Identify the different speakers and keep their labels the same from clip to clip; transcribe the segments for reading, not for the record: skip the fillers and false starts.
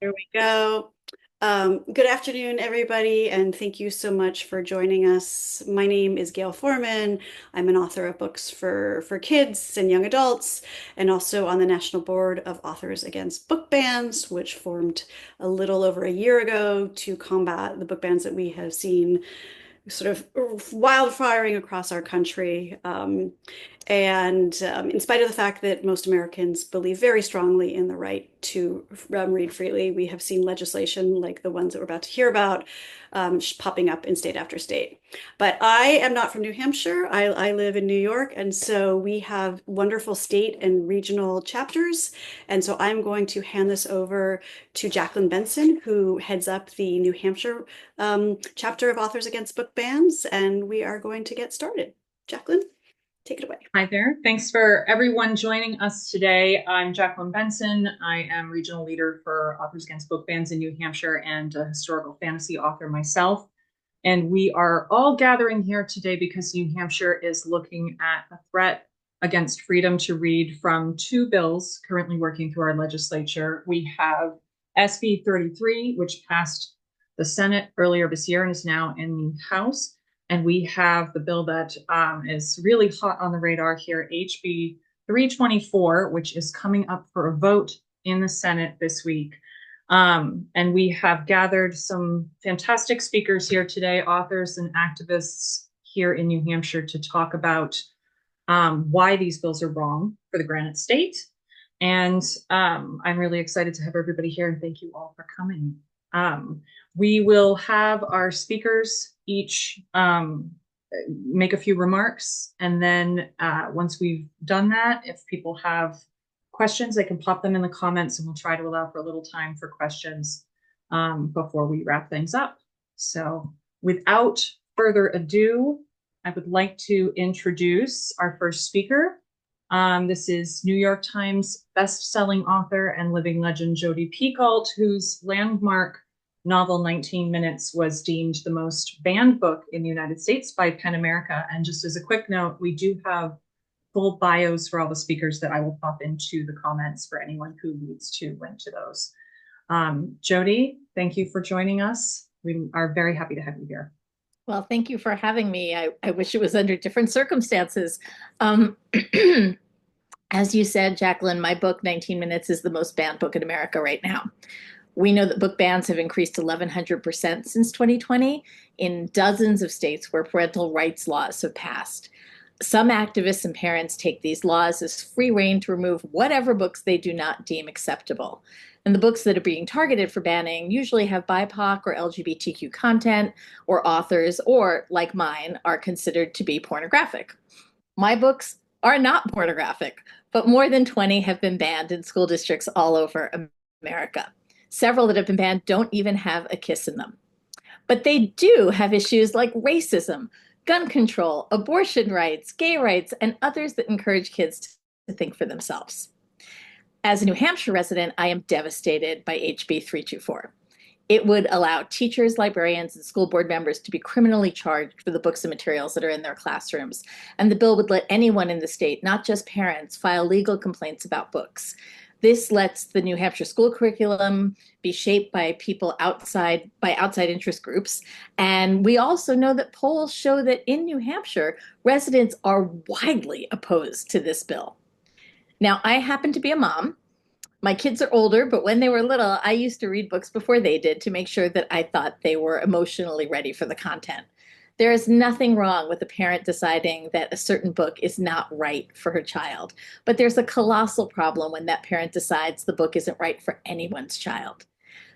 Speaker 1: There we go. Good afternoon, everybody, and thank you so much for joining us. My name is Gail Foreman. I'm an author of books for kids and young adults, and also on the National Board of Authors Against Book Bans, which formed a little over a year ago to combat the book bans that we have seen sort of wildfiring across our country. In spite of the fact that most Americans believe very strongly in the right to read freely, we have seen legislation like the ones that we're about to hear about popping up in state after state. But I am not from New Hampshire. I live in New York, and so we have wonderful state and regional chapters. And so I'm going to hand this over to Jacquelyn Benson, who heads up the New Hampshire chapter of Authors Against Book Bans, and we are going to get started. Jacquelyn, take it away.
Speaker 2: Hi there. Thanks for everyone joining us today. I'm Jacquelyn Benson. I am regional leader for Authors Against Book Bans in New Hampshire and a historical fantasy author myself. And we are all gathering here today because New Hampshire is looking at a threat against freedom to read from two bills currently working through our legislature. We have SB 33, which passed the Senate earlier this year and is now in the House. And we have the bill that is really hot on the radar here, HB 324, which is coming up for a vote in the Senate this week. And we have gathered some fantastic speakers here today, authors and activists here in New Hampshire, to talk about why these bills are wrong for the Granite State. And I'm really excited to have everybody here, and thank you all for coming. We will have our speakers each make a few remarks, and then once we've done that, if people have questions, they can pop them in the comments, and we'll try to allow for a little time for questions before we wrap things up. So without further ado, I would like to introduce our first speaker. This is New York Times best-selling author and living legend Jodi Picoult, whose landmark novel 19 Minutes was deemed the most banned book in the United States by PEN America. And just as a quick note, we do have full bios for all the speakers that I will pop into the comments for anyone who needs to link to those. Jodi, thank you for joining us. We are very happy to have you here.
Speaker 3: Well, thank you for having me. I wish it was under different circumstances. As you said, Jacquelyn, my book, 19 Minutes, is the most banned book in America right now. We know that book bans have increased 1,100% since 2020 in dozens of states where parental rights laws have passed. Some activists and parents take these laws as free rein to remove whatever books they do not deem acceptable. And the books that are being targeted for banning usually have BIPOC or LGBTQ content, or authors, or like mine, are considered to be pornographic. My books are not pornographic, but more than 20 have been banned in school districts all over America. Several that have been banned don't even have a kiss in them. But they do have issues like racism, gun control, abortion rights, gay rights, and others that encourage kids to think for themselves. As a New Hampshire resident, I am devastated by HB 324. It would allow teachers, librarians, and school board members to be criminally charged for the books and materials that are in their classrooms. And the bill would let anyone in the state, not just parents, file legal complaints about books. This lets the New Hampshire school curriculum be shaped by outside interest groups. And we also know that polls show that in New Hampshire, residents are widely opposed to this bill. Now, I happen to be a mom. My kids are older, but when they were little, I used to read books before they did to make sure that I thought they were emotionally ready for the content. There is nothing wrong with a parent deciding that a certain book is not right for her child, but there's a colossal problem when that parent decides the book isn't right for anyone's child.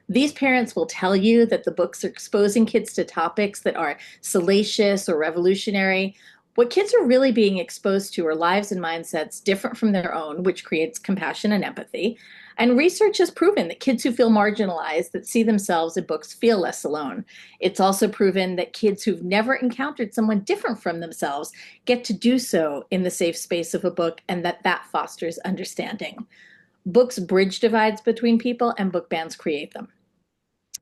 Speaker 3: These parents will tell you that the books are exposing kids to topics that are salacious or revolutionary. What kids are really being exposed to are lives and mindsets different from their own, which creates compassion and empathy. And research has proven that kids who feel marginalized, that see themselves in books, feel less alone. It's also proven that kids who've never encountered someone different from themselves get to do so in the safe space of a book, and that fosters understanding. Books bridge divides between people, and book bans create them.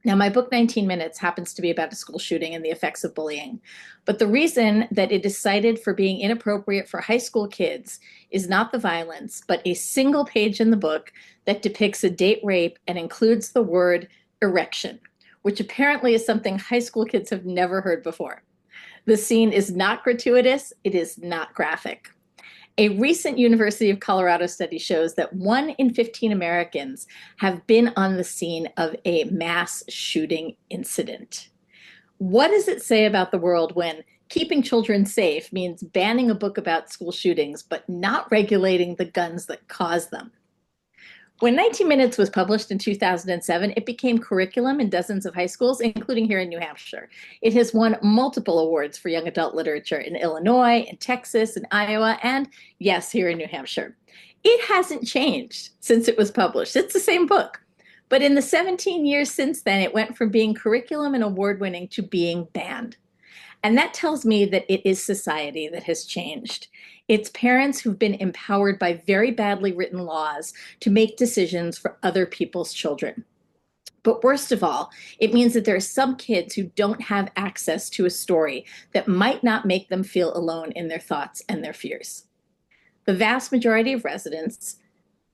Speaker 3: Now, my book, 19 Minutes, happens to be about a school shooting and the effects of bullying. But the reason that it is cited for being inappropriate for high school kids is not the violence, but a single page in the book that depicts a date rape and includes the word erection, which apparently is something high school kids have never heard before. The scene is not gratuitous, it is not graphic. A recent University of Colorado study shows that 1 in 15 Americans have been on the scene of a mass shooting incident. What does it say about the world when keeping children safe means banning a book about school shootings, but not regulating the guns that cause them? When 19 Minutes was published in 2007, it became curriculum in dozens of high schools, including here in New Hampshire. It has won multiple awards for young adult literature in Illinois, in Texas, in Iowa, and yes, here in New Hampshire. It hasn't changed since it was published. It's the same book. But in the 17 years since then, it went from being curriculum and award-winning to being banned. And that tells me that it is society that has changed. It's parents who've been empowered by very badly written laws to make decisions for other people's children. But worst of all, it means that there are some kids who don't have access to a story that might not make them feel alone in their thoughts and their fears. The vast majority of residents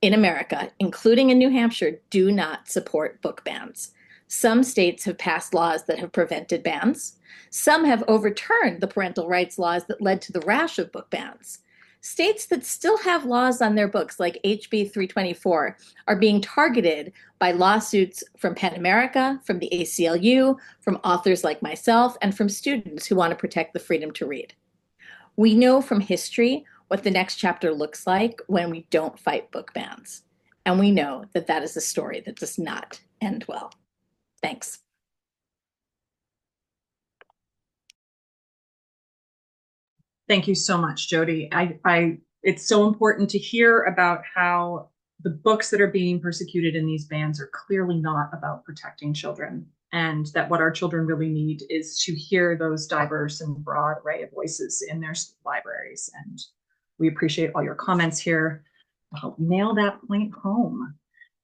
Speaker 3: in America, including in New Hampshire, do not support book bans. Some states have passed laws that have prevented bans. Some have overturned the parental rights laws that led to the rash of book bans. States that still have laws on their books, like HB 324, are being targeted by lawsuits from PEN America, from the ACLU, from authors like myself, and from students who want to protect the freedom to read. We know from history what the next chapter looks like when we don't fight book bans. And we know that that is a story that does not end well. Thanks.
Speaker 2: Thank you so much, Jodi. It's so important to hear about how the books that are being persecuted in these bans are clearly not about protecting children, and that what our children really need is to hear those diverse and broad array of voices in their libraries. And we appreciate all your comments here. I'll nail that point home.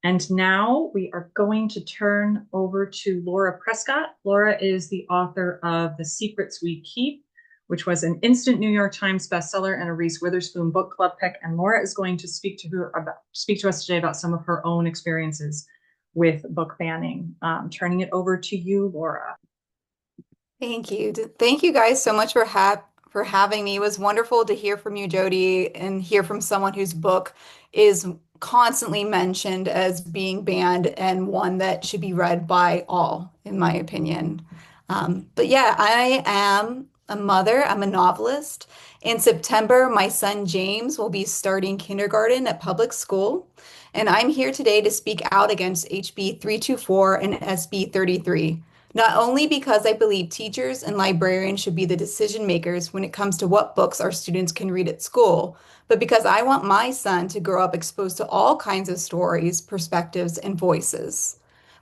Speaker 2: And now we are going to turn over to Lara Prescott. Lara is the author of The Secrets We Keep, which was an instant New York Times bestseller and a Reese Witherspoon book club pick. And Lara is going to speak to us today about some of her own experiences with book banning. Turning it over to you, Lara.
Speaker 4: Thank you. Thank you guys so much for having me. It was wonderful to hear from you, Jodi, and hear from someone whose book is constantly mentioned as being banned and one that should be read by all, in my opinion. But yeah, I am a mother. I'm a novelist. In September, my son James will be starting kindergarten at public school. And I'm here today to speak out against HB 324 and SB 33. Not only because I believe teachers and librarians should be the decision makers when it comes to what books our students can read at school, but because I want my son to grow up exposed to all kinds of stories, perspectives, and voices.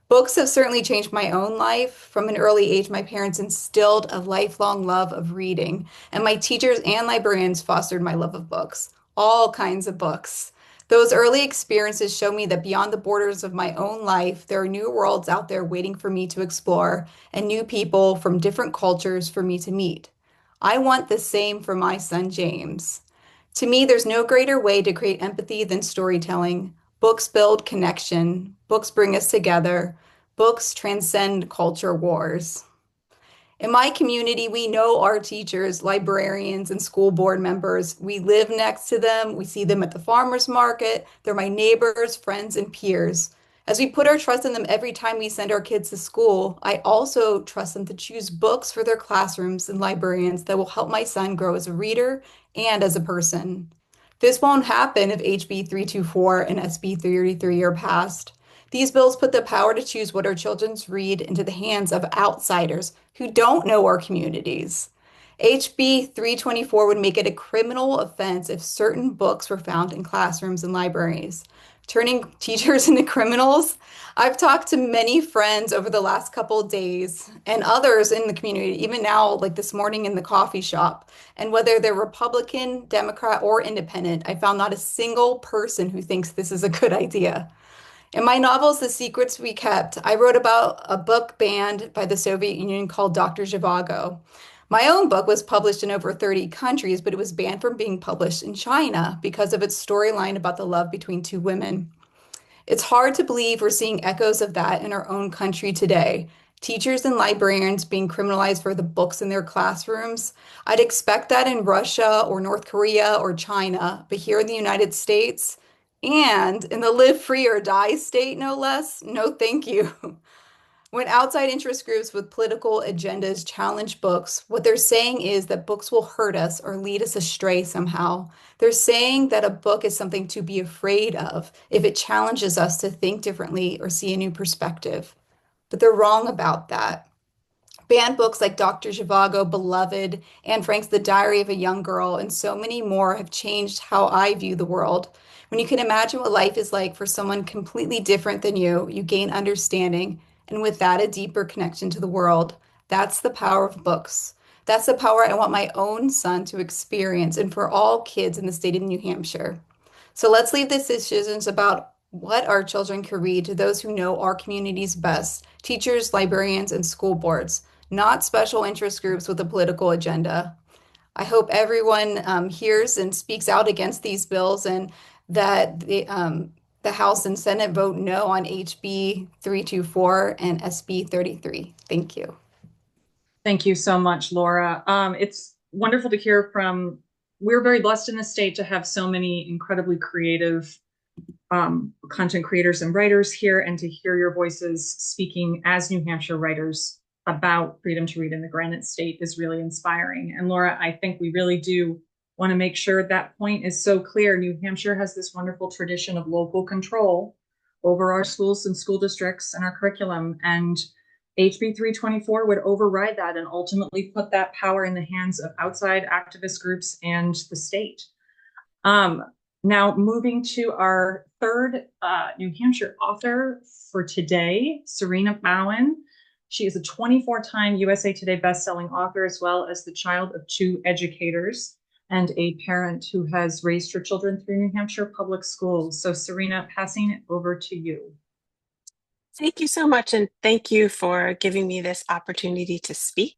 Speaker 4: Books have certainly changed my own life. From an early age, my parents instilled a lifelong love of reading, and my teachers and librarians fostered my love of books, all kinds of books. Those early experiences show me that beyond the borders of my own life, there are new worlds out there waiting for me to explore and new people from different cultures for me to meet. I want the same for my son, James. To me, there's no greater way to create empathy than storytelling. Books build connection. Books bring us together. Books transcend culture wars. In my community, we know our teachers, librarians, and school board members. We live next to them. We see them at the farmers market. They're my neighbors, friends, and peers. As we put our trust in them every time we send our kids to school, I also trust them to choose books for their classrooms and librarians that will help my son grow as a reader and as a person. This won't happen if HB 324 and SB 33 are passed. These bills put the power to choose what our children read into the hands of outsiders who don't know our communities. HB 324 would make it a criminal offense if certain books were found in classrooms and libraries, turning teachers into criminals. I've talked to many friends over the last couple of days and others in the community, even now, like this morning in the coffee shop. And whether they're Republican, Democrat, or independent, I found not a single person who thinks this is a good idea. In my novels, The Secrets We Kept, I wrote about a book banned by the Soviet Union called Dr. Zhivago. My own book was published in over 30 countries, but it was banned from being published in China because of its storyline about the love between two women. It's hard to believe we're seeing echoes of that in our own country today. Teachers and librarians being criminalized for the books in their classrooms. I'd expect that in Russia or North Korea or China, but here in the United States and in the live free or die state, no less, no thank you. When outside interest groups with political agendas challenge books, what they're saying is that books will hurt us or lead us astray somehow. They're saying that a book is something to be afraid of if it challenges us to think differently or see a new perspective. But they're wrong about that. Banned books like Dr. Zhivago, Beloved, Anne Frank's The Diary of a Young Girl, and so many more have changed how I view the world. When you can imagine what life is like for someone completely different than you gain understanding, and with that, a deeper connection to the world. That's the power of books. That's the power I want my own son to experience, and for all kids in the state of New Hampshire. So let's leave these decisions about what our children can read to those who know our communities best, teachers, librarians, and school boards, not special interest groups with a political agenda. I hope everyone hears and speaks out against these bills and that the House and Senate vote no on HB 324 and SB 33. Thank you.
Speaker 2: Thank you so much, Laura. It's wonderful to hear from, we're very blessed in the state to have so many incredibly creative content creators and writers here, and to hear your voices speaking as New Hampshire writers about freedom to read in the Granite State is really inspiring. And Laura, I think we really do want to make sure that point is so clear. New Hampshire has this wonderful tradition of local control over our schools and school districts and our curriculum. And HB 324 would override that and ultimately put that power in the hands of outside activist groups and the state. Now, moving to our third New Hampshire author for today, Sarina Bowen. She is a 24-time USA Today bestselling author, as well as the child of two educators and a parent who has raised her children through New Hampshire public schools. So Sarina, passing it over to you.
Speaker 5: Thank you so much, and thank you for giving me this opportunity to speak.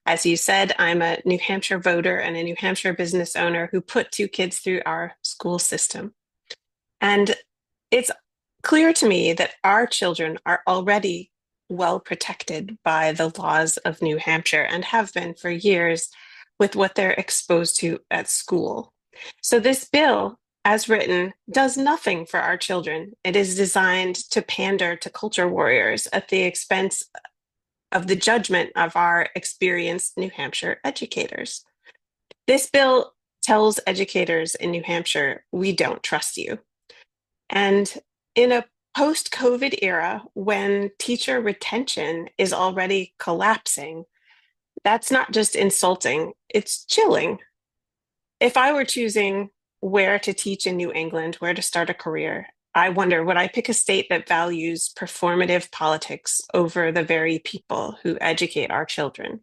Speaker 5: As you said, I'm a New Hampshire voter and a New Hampshire business owner who put two kids through our school system. And it's clear to me that our children are already well protected by the laws of New Hampshire and have been for years with what they're exposed to at school. So this bill, as written, does nothing for our children. It is designed to pander to culture warriors at the expense of the judgment of our experienced New Hampshire educators. This bill tells educators in New Hampshire, we don't trust you. And in a post-COVID era, when teacher retention is already collapsing, that's not just insulting, it's chilling. If I were choosing where to teach in New England, where to start a career, I wonder, would I pick a state that values performative politics over the very people who educate our children?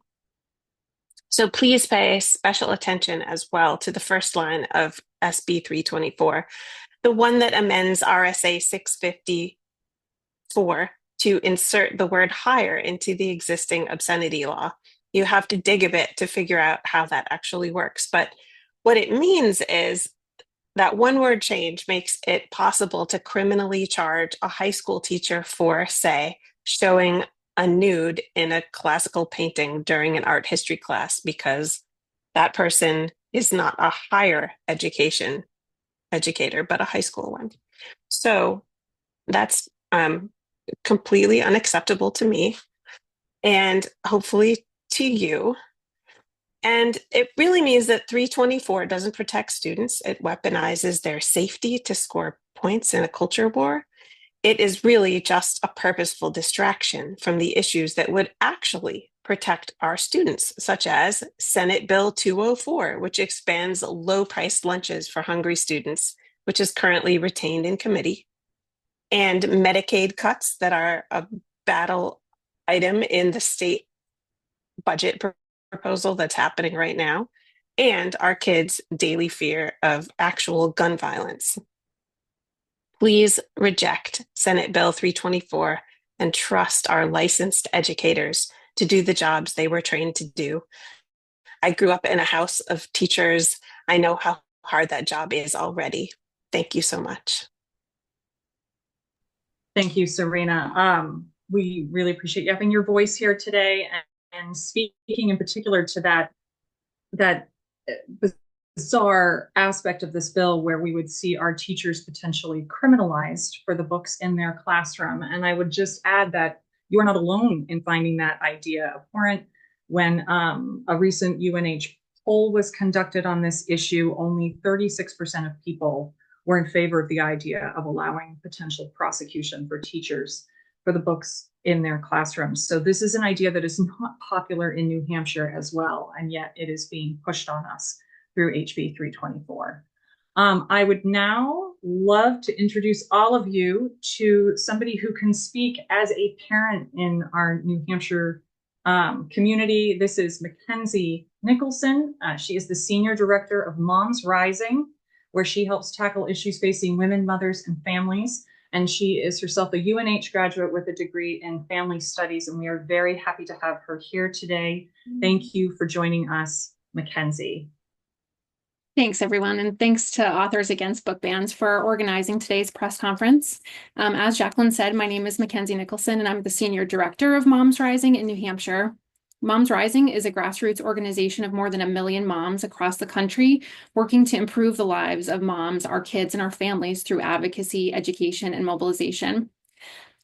Speaker 5: So please pay special attention as well to the first line of SB 324, the one that amends RSA 654 to insert the word hire into the existing obscenity law. You have to dig a bit to figure out how that actually works. But what it means is that one word change makes it possible to criminally charge a high school teacher for, say, showing a nude in a classical painting during an art history class, because that person is not a higher education educator, but a high school one. So that's completely unacceptable to me, and hopefully to you. And it really means that 324 doesn't protect students. It weaponizes their safety to score points in a culture war. It is really just a purposeful distraction from the issues that would actually protect our students, such as Senate Bill 204, which expands low-priced lunches for hungry students, which is currently retained in committee, and Medicaid cuts that are a battle item in the state budget proposal that's happening right now, and our kids' daily fear of actual gun violence. Please reject Senate Bill 324 and trust our licensed educators to do the jobs they were trained to do. I grew up in a house of teachers. I know how hard that job is already. Thank you so much.
Speaker 2: Thank you, Sarina. We really appreciate you having your voice here today and speaking in particular to that bizarre aspect of this bill where we would see our teachers potentially criminalized for the books in their classroom. And I would just add that you are not alone in finding that idea abhorrent. When a recent UNH poll was conducted on this issue, only 36% of people were in favor of the idea of allowing potential prosecution for teachers for the books in their classrooms. So this is an idea that is not popular in New Hampshire as well, and yet it is being pushed on us through HB 324. I would now love to introduce all of you to somebody who can speak as a parent in our New Hampshire community. This is Mackenzie Nicholson. She is the Senior Director of Moms Rising, where she helps tackle issues facing women, mothers, and families. And she is herself a UNH graduate with a degree in family studies, and we are very happy to have her here today. Thank you for joining us, Mackenzie.
Speaker 6: Thanks, everyone, and thanks to Authors Against Book Bans for organizing today's press conference. As Jacquelyn said, my name is Mackenzie Nicholson, and I'm the Senior Director of Moms Rising in New Hampshire. Moms Rising is a grassroots organization of more than 1 million moms across the country working to improve the lives of moms, our kids, and our families through advocacy, education, and mobilization.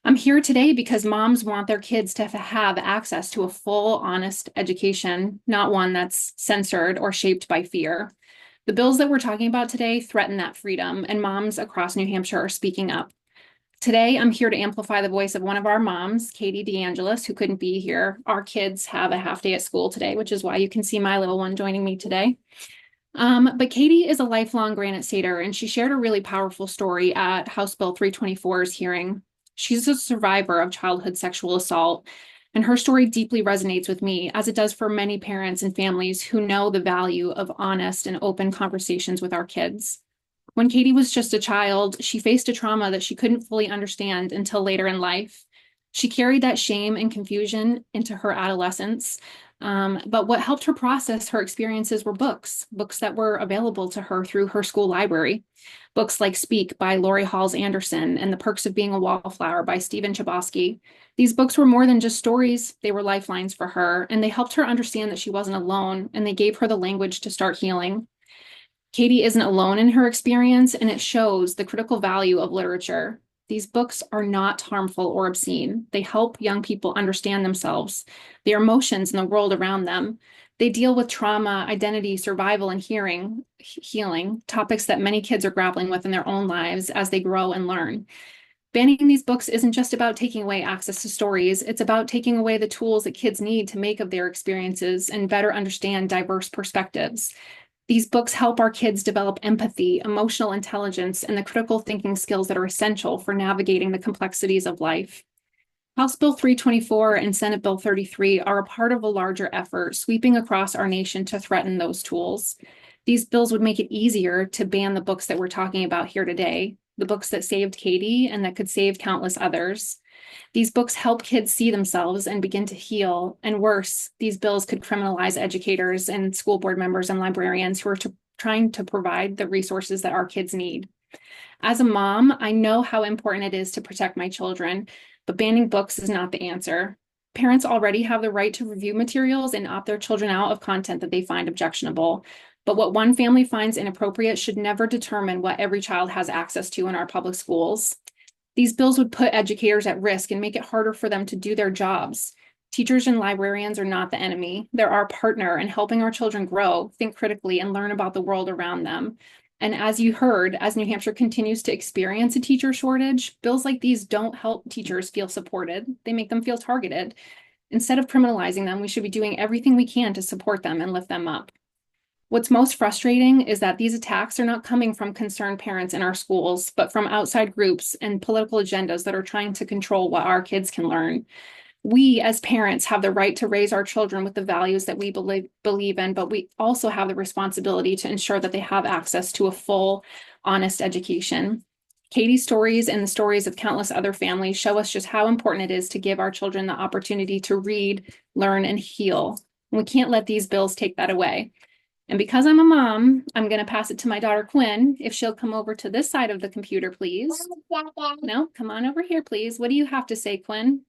Speaker 6: I'm here today because moms want their kids to have access to a full, honest education, not one that's censored or shaped by fear. The bills that we're talking about today threaten that freedom, and moms across New Hampshire are speaking up. Today, I'm here to amplify the voice of one of our moms, Katie DeAngelis, who couldn't be here. Our kids have a half day at school today, which is why you can see my little one joining me today. But Katie is a lifelong Granite Stater, and she shared a really powerful story at House Bill 324's hearing. She's a survivor of childhood sexual assault, and her story deeply resonates with me, as it does for many parents and families who know the value of honest and open conversations with our kids. When Katie was just a child, she faced a trauma that she couldn't fully understand until later in life. She carried that shame and confusion into her adolescence. But what helped her process her experiences were books that were available to her through her school library. Books like Speak by Lori Halls Anderson and The Perks of Being a Wallflower by Stephen Chbosky. These books were more than just stories, they were lifelines for her, and they helped her understand that she wasn't alone, and they gave her the language to start healing. Katie isn't alone in her experience, and it shows the critical value of literature. These books are not harmful or obscene. They help young people understand themselves, their emotions, and the world around them. They deal with trauma, identity, survival, and healing, topics that many kids are grappling with in their own lives as they grow and learn. Banning these books isn't just about taking away access to stories. It's about taking away the tools that kids need to make of their experiences and better understand diverse perspectives. These books help our kids develop empathy, emotional intelligence, and the critical thinking skills that are essential for navigating the complexities of life. House Bill 324 and Senate Bill 33 are a part of a larger effort sweeping across our nation to threaten those tools. These bills would make it easier to ban the books that we're talking about here today, the books that saved Katie and that could save countless others. These books help kids see themselves and begin to heal. And worse, these bills could criminalize educators and school board members and librarians who are trying to provide the resources that our kids need. As a mom, I know how important it is to protect my children, but banning books is not the answer. Parents already have the right to review materials and opt their children out of content that they find objectionable. But what one family finds inappropriate should never determine what every child has access to in our public schools. These bills would put educators at risk and make it harder for them to do their jobs. Teachers and librarians are not the enemy. They're our partner in helping our children grow, think critically, and learn about the world around them. And as you heard, as New Hampshire continues to experience a teacher shortage, bills like these don't help teachers feel supported. They make them feel targeted. Instead of criminalizing them, we should be doing everything we can to support them and lift them up. What's most frustrating is that these attacks are not coming from concerned parents in our schools, but from outside groups and political agendas that are trying to control what our kids can learn. We, as parents, have the right to raise our children with the values that we believe in, but we also have the responsibility to ensure that they have access to a full, honest education. Katie's stories and the stories of countless other families show us just how important it is to give our children the opportunity to read, learn, and heal. And we can't let these bills take that away. And because I'm a mom, I'm going to pass it to my daughter, Quinn, if she'll come over to this side of the computer, please. No, come on over here, please. What do you have to say, Quinn?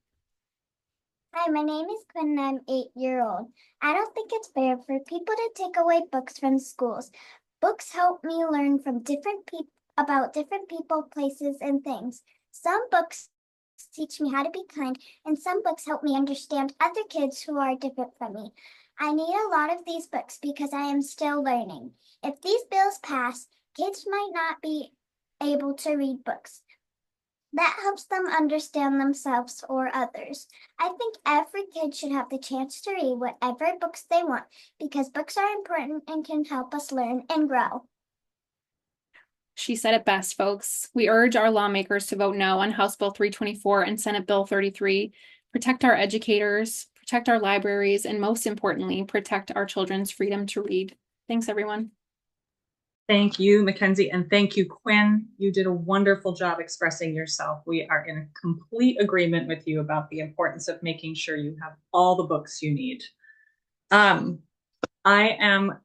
Speaker 7: Hi, my name is Quinn and I'm 8 years old. I don't think it's fair for people to take away books from schools. Books help me learn from different people about different people, places, and things. Some books teach me how to be kind, and some books help me understand other kids who are different from me. I need a lot of these books because I am still learning. If these bills pass, kids might not be able to read books. That helps them understand themselves or others. I think every kid should have the chance to read whatever books they want because books are important and can help us learn and grow.
Speaker 6: She said it best, folks. We urge our lawmakers to vote no on House Bill 324 and Senate Bill 33. Protect our educators, protect our libraries, and most importantly, protect our children's freedom to read. Thanks, everyone.
Speaker 2: Thank you, Mackenzie, and thank you, Quinn. You did a wonderful job expressing yourself. We are in complete agreement with you about the importance of making sure you have all the books you need. I am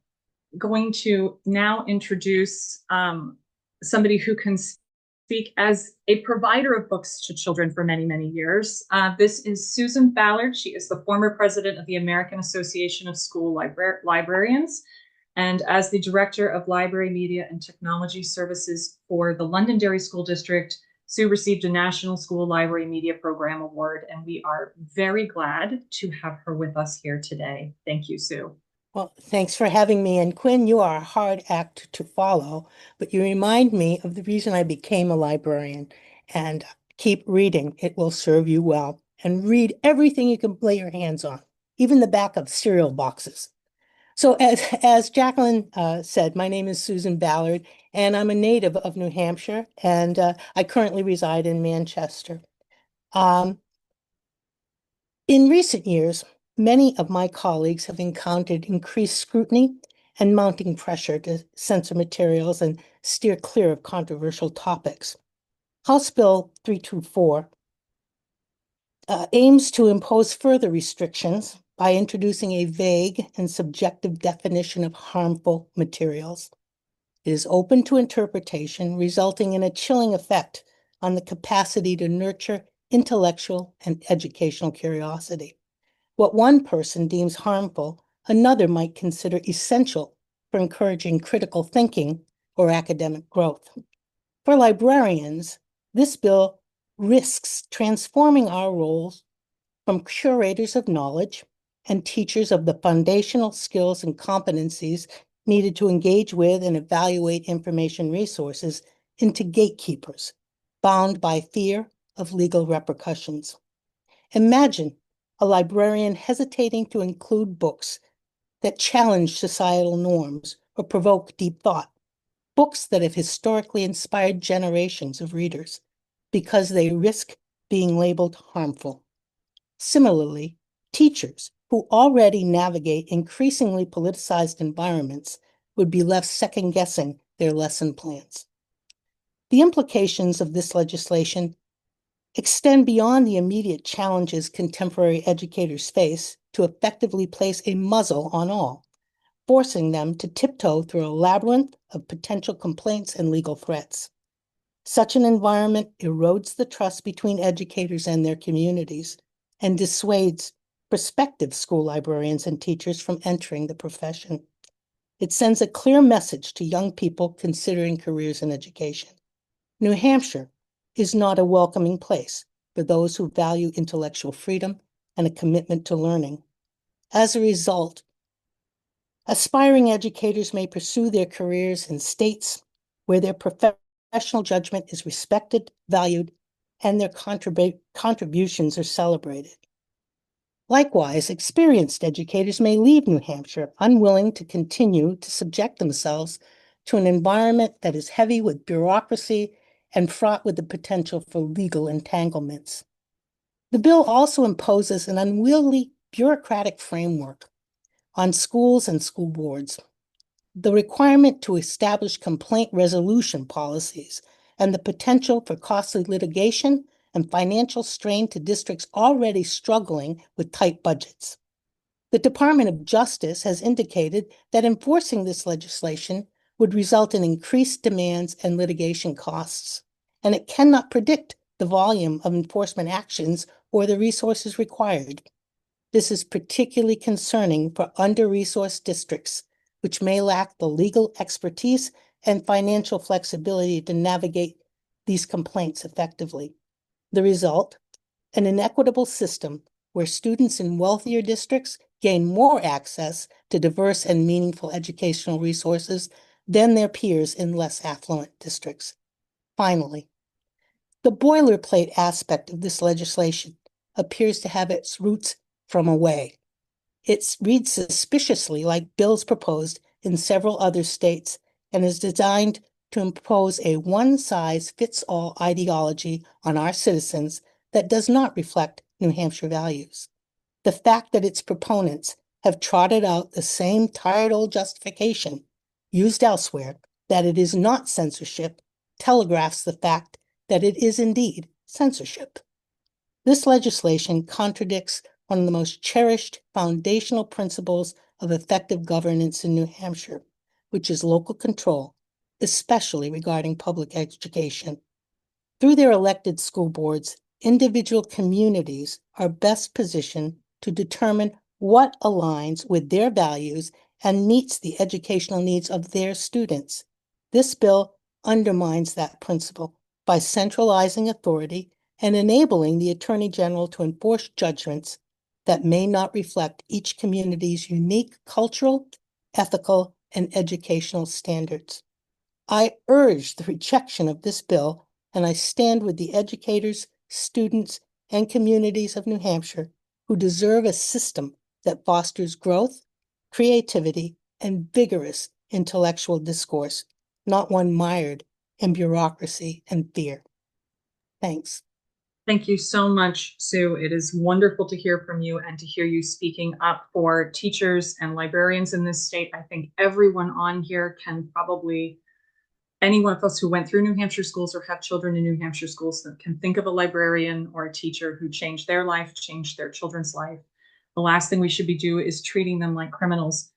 Speaker 2: going to now introduce somebody who can speak as a provider of books to children for many, many years. This is Susan Ballard. She is the former president of the American Association of School Librarians. And as the Director of Library, Media, and Technology Services for the Londonderry School District, Sue received a National School Library Media Program Award, and we are very glad to have her with us here today. Thank you, Sue.
Speaker 8: Well, thanks for having me. And Quinn, you are a hard act to follow, but you remind me of the reason I became a librarian. And keep reading, it will serve you well. And read everything you can lay your hands on, even the back of cereal boxes. So as Jacquelyn said, my name is Susan Ballard, and I'm a native of New Hampshire, and I currently reside in Manchester. In recent years, many of my colleagues have encountered increased scrutiny and mounting pressure to censor materials and steer clear of controversial topics. House Bill 324 aims to impose further restrictions by introducing a vague and subjective definition of harmful materials. It is open to interpretation, resulting in a chilling effect on the capacity to nurture intellectual and educational curiosity. What one person deems harmful, another might consider essential for encouraging critical thinking or academic growth. For librarians, this bill risks transforming our roles from curators of knowledge and teachers of the foundational skills and competencies needed to engage with and evaluate information resources into gatekeepers, bound by fear of legal repercussions. Imagine a librarian hesitating to include books that challenge societal norms or provoke deep thought, books that have historically inspired generations of readers because they risk being labeled harmful. Similarly, teachers who already navigate increasingly politicized environments would be left second-guessing their lesson plans. The implications of this legislation extend beyond the immediate challenges contemporary educators face to effectively place a muzzle on all, forcing them to tiptoe through a labyrinth of potential complaints and legal threats. Such an environment erodes the trust between educators and their communities and dissuades prospective school librarians and teachers from entering the profession. It sends a clear message to young people considering careers in education. New Hampshire is not a welcoming place for those who value intellectual freedom and a commitment to learning. As a result, aspiring educators may pursue their careers in states where their professional judgment is respected, valued, and their contributions are celebrated. Likewise, experienced educators may leave New Hampshire unwilling to continue to subject themselves to an environment that is heavy with bureaucracy and fraught with the potential for legal entanglements. The bill also imposes an unwieldy bureaucratic framework on schools and school boards. The requirement to establish complaint resolution policies and the potential for costly litigation and financial strain to districts already struggling with tight budgets. The Department of Justice has indicated that enforcing this legislation would result in increased demands and litigation costs, and it cannot predict the volume of enforcement actions or the resources required. This is particularly concerning for under-resourced districts, which may lack the legal expertise and financial flexibility to navigate these complaints effectively. The result, an inequitable system where students in wealthier districts gain more access to diverse and meaningful educational resources than their peers in less affluent districts. Finally, the boilerplate aspect of this legislation appears to have its roots from away. It reads suspiciously like bills proposed in several other states and is designed to impose a one-size-fits-all ideology on our citizens that does not reflect New Hampshire values. The fact that its proponents have trotted out the same tired old justification used elsewhere, that it is not censorship, telegraphs the fact that it is indeed censorship. This legislation contradicts one of the most cherished foundational principles of effective governance in New Hampshire, which is local control, especially regarding public education. Through their elected school boards, individual communities are best positioned to determine what aligns with their values and meets the educational needs of their students. This bill undermines that principle by centralizing authority and enabling the Attorney General to enforce judgments that may not reflect each community's unique cultural, ethical, and educational standards. I urge the rejection of this bill, and I stand with the educators, students, and communities of New Hampshire who deserve a system that fosters growth, creativity, and vigorous intellectual discourse, not one mired in bureaucracy and fear. Thanks.
Speaker 2: Thank you so much, Sue. It is wonderful to hear from you and to hear you speaking up for teachers and librarians in this state. I think everyone on here can probably, anyone of us who went through New Hampshire schools or have children in New Hampshire schools that can think of a librarian or a teacher who changed their life, changed their children's life. The last thing we should be doing is treating them like criminals,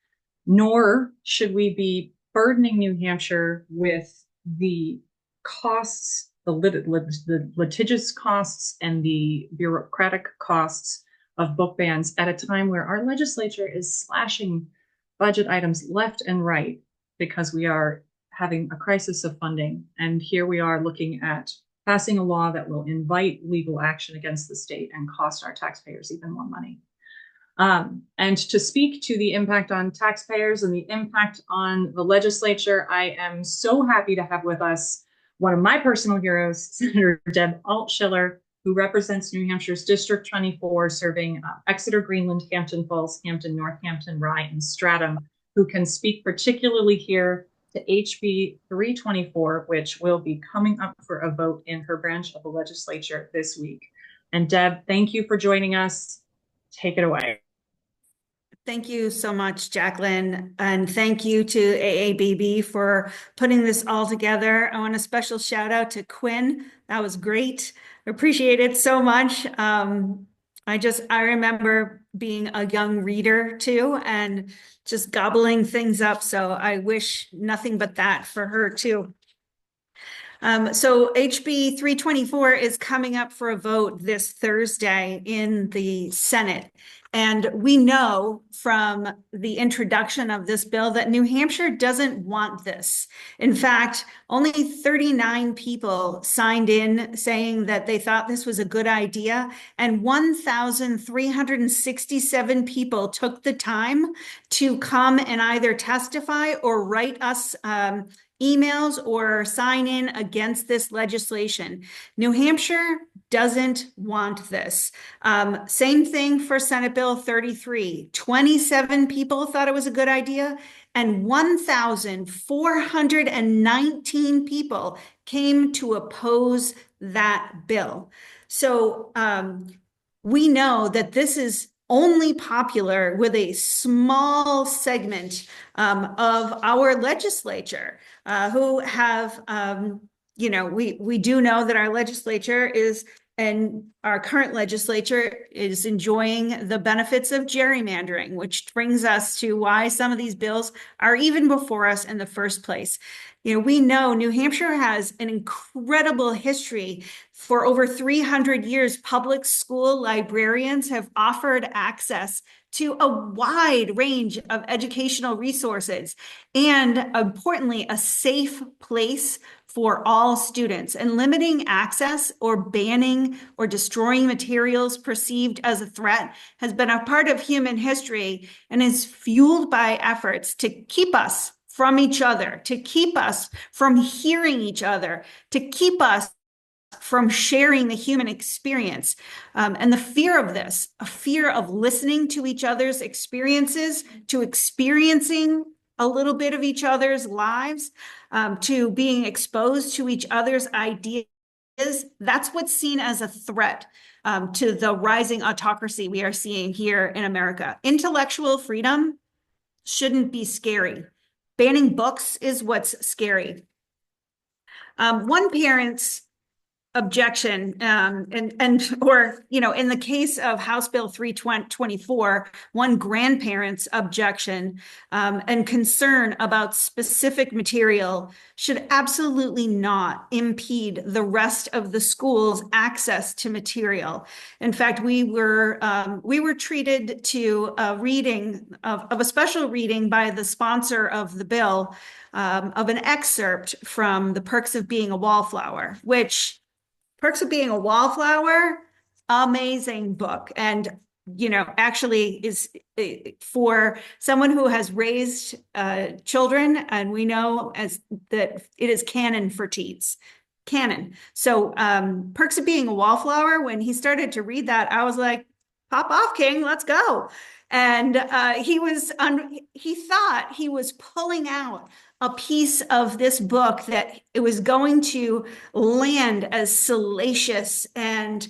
Speaker 2: nor should we be burdening New Hampshire with the costs, the litigious costs and the bureaucratic costs of book bans at a time where our legislature is slashing budget items left and right because we are having a crisis of funding. And here we are looking at passing a law that will invite legal action against the state and cost our taxpayers even more money. And to speak to the impact on taxpayers and the impact on the legislature, I am so happy to have with us one of my personal heroes, Senator Deb Altschiller, who represents New Hampshire's District 24, serving Exeter, Greenland, Hampton Falls, Hampton, Northampton, Rye, and Stratham, who can speak particularly here to HB 324, which will be coming up for a vote in her branch of the legislature this week. And Deb, thank you for joining us. Take it away.
Speaker 9: Thank you so much, Jacquelyn, and thank you to AABB for putting this all together. I want a special shout out to Quinn. That was great. I appreciate it so much. I remember being a young reader too, and just gobbling things up. So I wish nothing but that for her too. So HB 324 is coming up for a vote this Thursday in the Senate. And we know from the introduction of this bill that New Hampshire doesn't want this. In fact, only 39 people signed in saying that they thought this was a good idea, and 1,367 people took the time to come and either testify or write us emails or sign in against this legislation. New Hampshire doesn't want this. Same thing for Senate Bill 33. 27 people thought it was a good idea, and 1,419 people came to oppose that bill. So we know that this is only popular with a small segment of our legislature who have we do know that our legislature is, and our current legislature is enjoying the benefits of gerrymandering, which brings us to why some of these bills are even before us in the first place. We know New Hampshire has an incredible history. For over 300 years, public school librarians have offered access to a wide range of educational resources and, importantly, a safe place for all students. And limiting access or banning or destroying materials perceived as a threat has been a part of human history and is fueled by efforts to keep us from each other, to keep us from hearing each other, to keep us from sharing the human experience. And the fear of this, a fear of listening to each other's experiences, to experiencing a little bit of each other's lives, to being exposed to each other's ideas, that's what's seen as a threat to the rising autocracy we are seeing here in America. Intellectual freedom shouldn't be scary. Banning books is what's scary. One parent's objection, or in the case of House Bill 324, one grandparent's objection and concern about specific material should absolutely not impede the rest of the school's access to material. In fact, we were treated to a reading of a special reading by the sponsor of the bill of an excerpt from The Perks of Being a Wallflower, which Perks of Being a Wallflower, amazing book. And, actually is for someone who has raised children, and we know as that it is canon for teens. Canon. So Perks of Being a Wallflower, when he started to read that, I was like, pop off, King, let's go. And he thought he was pulling out a piece of this book that it was going to land as salacious and,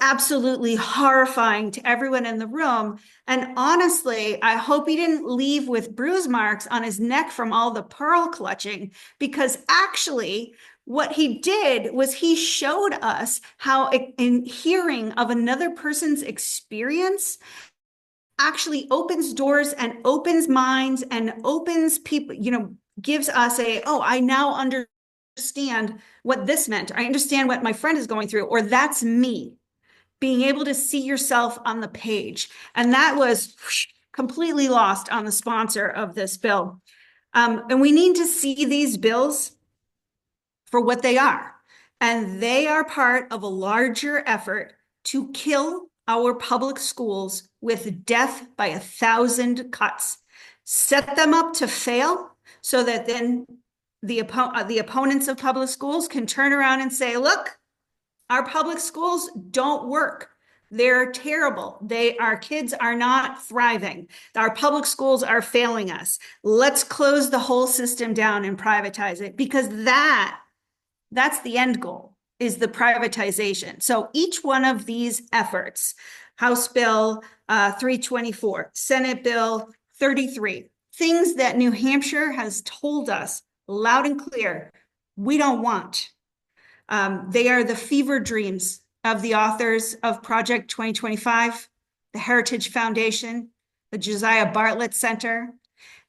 Speaker 9: absolutely horrifying to everyone in the room. And honestly, I hope he didn't leave with bruise marks on his neck from all the pearl clutching, because actually what he did was he showed us how in hearing of another person's experience actually opens doors and opens minds and opens people, gives us I now understand what this meant. I understand what my friend is going through, or that's me. Being able to see yourself on the page. And that was completely lost on the sponsor of this bill. And we need to see these bills for what they are. And they are part of a larger effort to kill our public schools with death by 1,000 cuts. Set them up to fail so that then the opponents of public schools can turn around and say, look, our public schools don't work. They're terrible. Our kids are not thriving. Our public schools are failing us. Let's close the whole system down and privatize it, because that's the end goal, is the privatization. So each one of these efforts, House Bill 324, Senate Bill 33, things that New Hampshire has told us loud and clear, we don't want. They are the fever dreams of the authors of Project 2025, the Heritage Foundation, the Josiah Bartlett Center.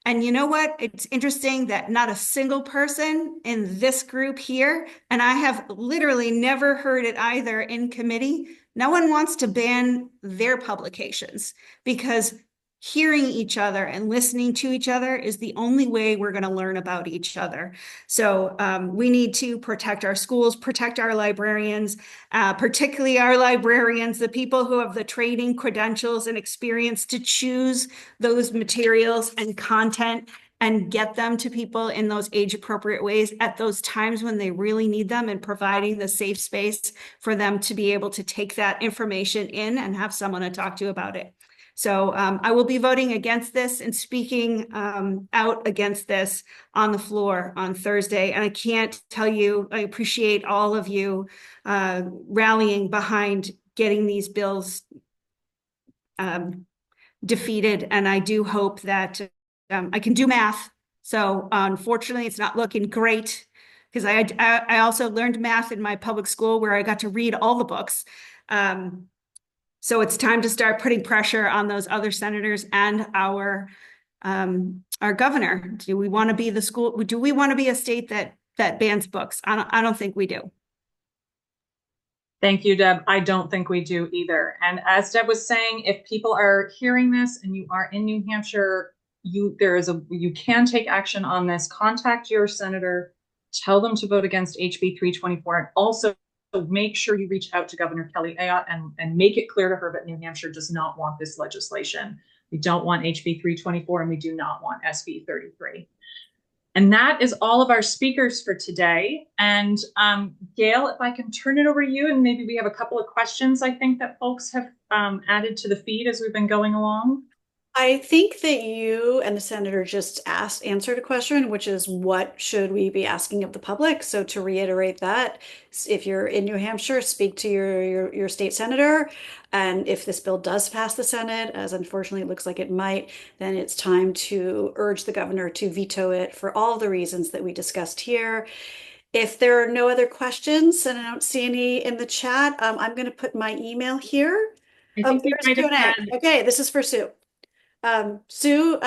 Speaker 9: And you know what? It's interesting that not a single person in this group here, and I have literally never heard it either in committee, no one wants to ban their publications, because hearing each other and listening to each other is the only way we're going to learn about each other. So we need to protect our schools, protect our librarians, particularly our librarians, the people who have the training, credentials, and experience to choose those materials and content and get them to people in those age-appropriate ways at those times when they really need them, and providing the safe space for them to be able to take that information in and have someone to talk to about it. So I will be voting against this and speaking out against this on the floor on Thursday. And I can't tell you, I appreciate all of you rallying behind getting these bills defeated. And I do hope that I can do math. So unfortunately, it's not looking great because I also learned math in my public school where I got to read all the books. So it's time to start putting pressure on those other senators and our governor. Do we want to be the school? Do we want to be a state that bans books? I don't think we do.
Speaker 2: Thank you, Deb. I don't think we do either. And as Deb was saying, if people are hearing this and you are in New Hampshire, you can take action on this. Contact your senator, tell them to vote against HB 324, and also make sure you reach out to Governor Kelly Ayotte and make it clear to her that New Hampshire does not want this legislation. We don't want HB 324 and we do not want SB 33. And that is all of our speakers for today. And Gail, if I can turn it over to you, and maybe we have a couple of questions I think that folks have added to the feed as we've been going along.
Speaker 1: I think that you and the senator just answered a question, which is what should we be asking of the public? So to reiterate that, if you're in New Hampshire, speak to your state senator. And if this bill does pass the Senate, as unfortunately it looks like it might, then it's time to urge the governor to veto it for all the reasons that we discussed here. If there are no other questions, and I don't see any in the chat, I'm going to put my email here.
Speaker 2: I think we might have had...
Speaker 1: Okay, this is for Sue. Sue,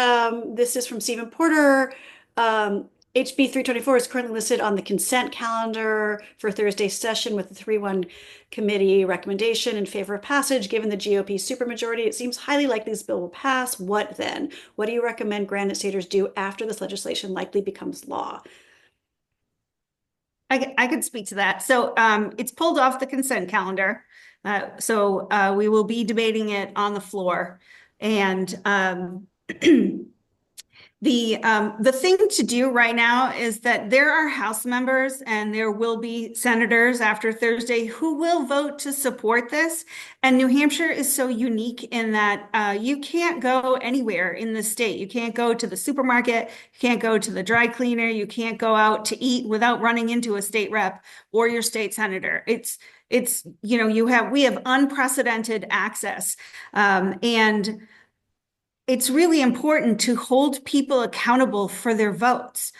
Speaker 1: this is from Stephen Porter. HB 324 is currently listed on the consent calendar for Thursday's session with the 3-1 committee recommendation in favor of passage. Given the GOP supermajority, it seems highly likely this bill will pass. What then? What do you recommend Granite Staters do after this legislation likely becomes law?
Speaker 9: I could speak to that. So it's pulled off the consent calendar. So we will be debating it on the floor. And the thing to do right now is that there are House members and there will be senators after Thursday who will vote to support this. And New Hampshire is so unique in that you can't go anywhere in the state. You can't go to the supermarket, you can't go to the dry cleaner, you can't go out to eat without running into a state rep or your state senator. It's we have unprecedented access, and it's really important to hold people accountable for their votes.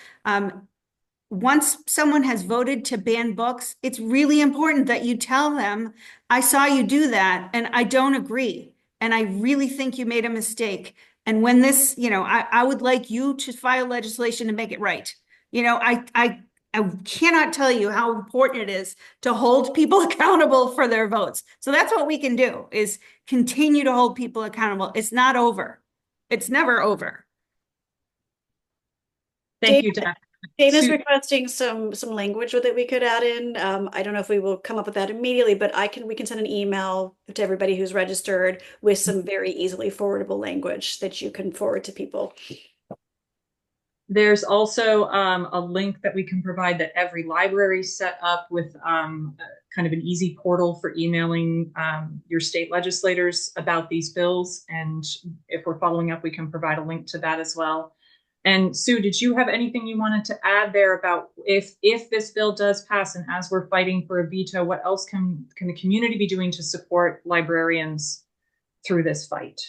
Speaker 9: Once someone has voted to ban books, it's really important that you tell them, I saw you do that and I don't agree. And I really think you made a mistake. And when this, I would like you to file legislation to make it right. I cannot tell you how important it is to hold people accountable for their votes. So that's what we can do, is continue to hold people accountable. It's not over. It's never over.
Speaker 2: Thank you, Deb.
Speaker 1: Dana's requesting some language that we could add in. I don't know if we will come up with that immediately, but we can send an email to everybody who's registered with some very easily forwardable language that you can forward to people.
Speaker 2: There's also a link that we can provide that every library set up with kind of an easy portal for emailing your state legislators about these bills. And if we're following up, we can provide a link to that as well. And Sue, did you have anything you wanted to add there about if this bill does pass and as we're fighting for a veto, what else can the community be doing to support librarians through this fight?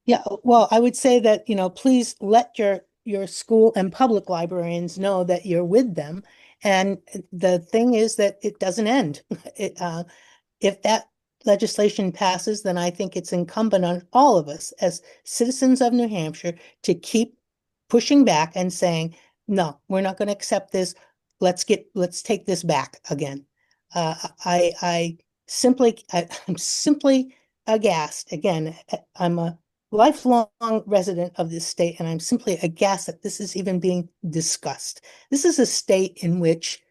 Speaker 8: Yeah, well, I would say that, please let your school and public librarians know that you're with them. And the thing is that it doesn't end. If that legislation passes, then I think it's incumbent on all of us as citizens of New Hampshire to keep pushing back and saying, no, we're not going to accept this. Let's take this back again. I'm simply aghast. Again, I'm a lifelong resident of this state, and I'm simply aghast that this is even being discussed. This is a state in which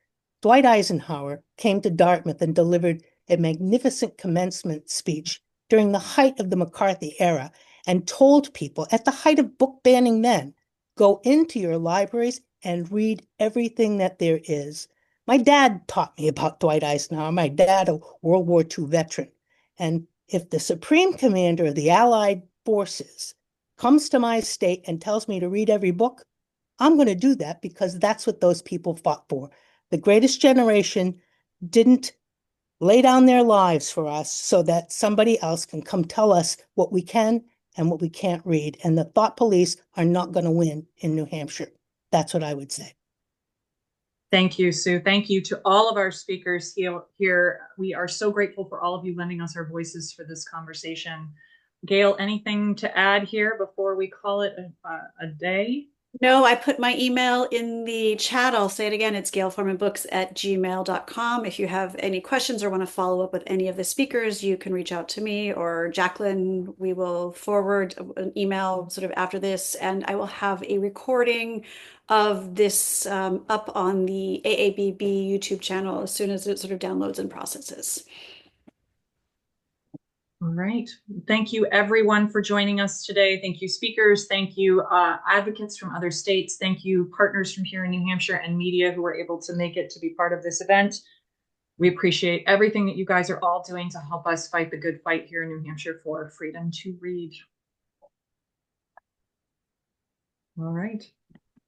Speaker 8: Dwight Eisenhower came to Dartmouth and delivered a magnificent commencement speech during the height of the McCarthy era and told people at the height of book banning then, go into your libraries and read everything that there is. My dad taught me about Dwight Eisenhower, my dad, a World War II veteran. And if the Supreme Commander of the Allied Forces comes to my state and tells me to read every book, I'm going to do that because that's what those people fought for. The greatest generation didn't lay down their lives for us so that somebody else can come tell us what we can and what we can't read. And the thought police are not going to win in New Hampshire. That's what I would say.
Speaker 2: Thank you, Sue. Thank you to all of our speakers here. We are so grateful for all of you lending us our voices for this conversation. Gail, anything to add here before we call it a day?
Speaker 1: No, I put my email in the chat. I'll say it again. It's gailformanbooks@gmail.com. If you have any questions or want to follow up with any of the speakers, you can reach out to me or Jacquelyn. We will forward an email sort of after this, and I will have a recording of this up on the AABB YouTube channel as soon as it sort of downloads and processes.
Speaker 2: All right. Thank you, everyone, for joining us today. Thank you, speakers. Thank you, advocates from other states. Thank you, partners from here in New Hampshire and media who were able to make it to be part of this event. We appreciate everything that you guys are all doing to help us fight the good fight here in New Hampshire for freedom to read. All right.